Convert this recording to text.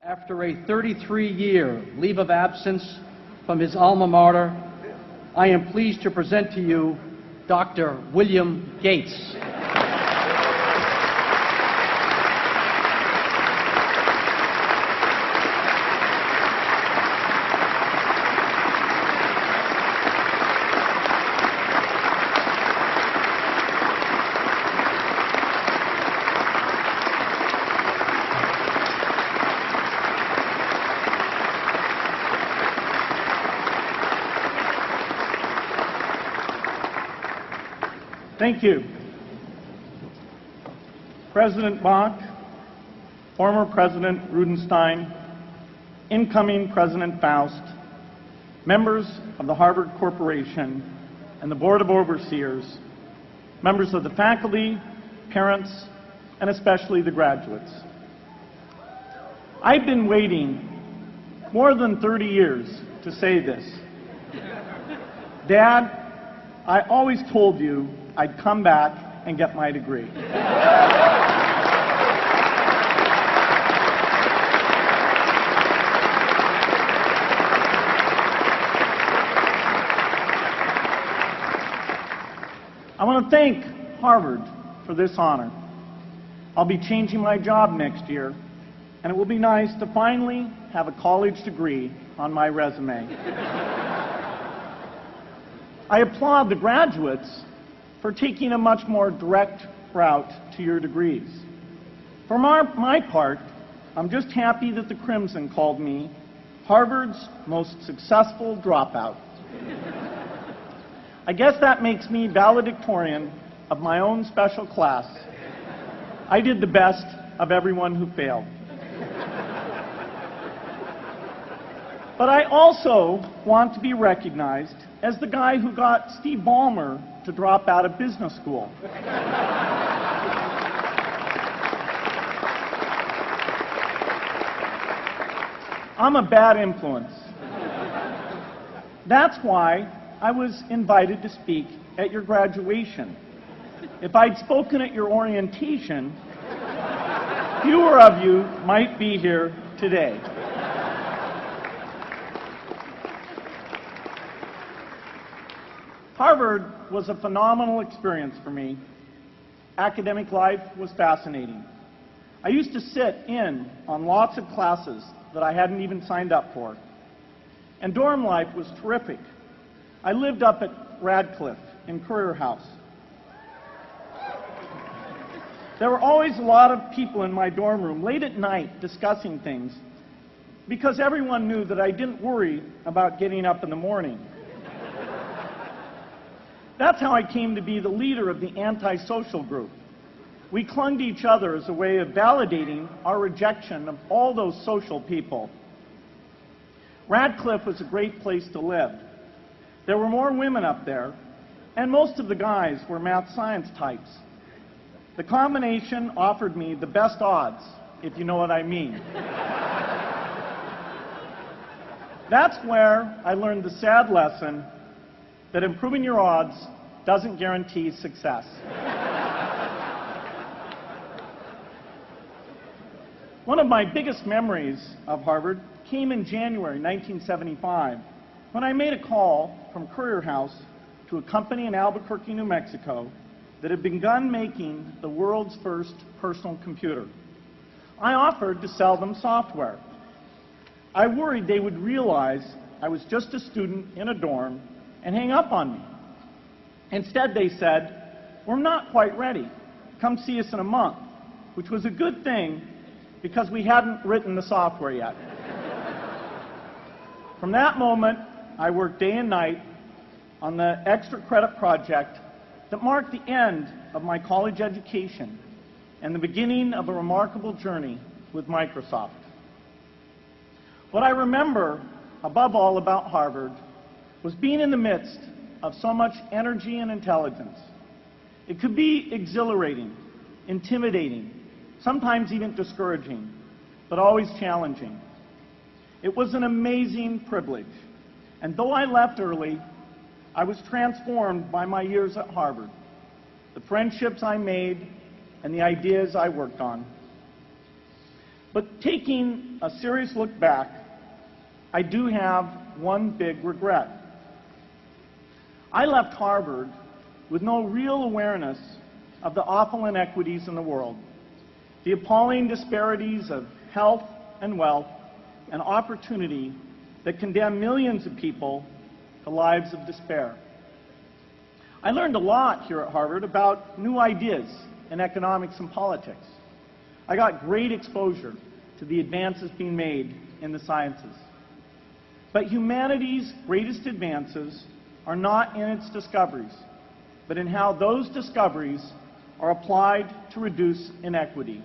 After a 33-year leave of absence from his alma mater, I am pleased to present to you Dr. William Gates. Thank you. President Bach, former President Rudenstein, incoming President Faust, members of the Harvard Corporation and the Board of Overseers, members of the faculty, parents, and especially the graduates. I've been waiting more than 30 years to say this. Dad, I always told you I'd come back and get my degree. I want to thank Harvard for this honor. I'll be changing my job next year, and it will be nice to finally have a college degree on my resume. I applaud the graduates for taking a much more direct route to your degrees. For my part, I'm just happy that the Crimson called me Harvard's most successful dropout. I guess that makes me valedictorian of my own special class. I did the best of everyone who failed. But I also want to be recognized as the guy who got Steve Ballmer to drop out of business school. I'm a bad influence. That's why I was invited to speak at your graduation. If I'd spoken at your orientation, fewer of you might be here today. Harvard was a phenomenal experience for me. Academic life was fascinating. I used to sit in on lots of classes that I hadn't even signed up for. And dorm life was terrific. I lived up at Radcliffe in Currier House. There were always a lot of people in my dorm room late at night discussing things because everyone knew that I didn't worry about getting up in the morning. That's how I came to be the leader of the antisocial group. We clung to each other as a way of validating our rejection of all those social people. Radcliffe was a great place to live. There were more women up there, and most of the guys were math science types. The combination offered me the best odds, if you know what I mean. That's where I learned the sad lesson that improving your odds doesn't guarantee success. One of my biggest memories of Harvard came in January 1975 when I made a call from Currier House to a company in Albuquerque, New Mexico that had begun making the world's first personal computer. I offered to sell them software. I worried they would realize I was just a student in a dorm and hang up on me. Instead, they said, "We're not quite ready. Come see us in a month," which was a good thing because we hadn't written the software yet. From that moment, I worked day and night on the extra credit project that marked the end of my college education and the beginning of a remarkable journey with Microsoft. What I remember above all about Harvard was being in the midst of so much energy and intelligence. It could be exhilarating, intimidating, sometimes even discouraging, but always challenging. It was an amazing privilege, and though I left early, I was transformed by my years at Harvard, the friendships I made, and the ideas I worked on. But taking a serious look back, I do have one big regret. I left Harvard with no real awareness of the awful inequities in the world, the appalling disparities of health and wealth and opportunity that condemn millions of people to lives of despair. I learned a lot here at Harvard about new ideas in economics and politics. I got great exposure to the advances being made in the sciences. But humanity's greatest advances are not in its discoveries, but in how those discoveries are applied to reduce inequity.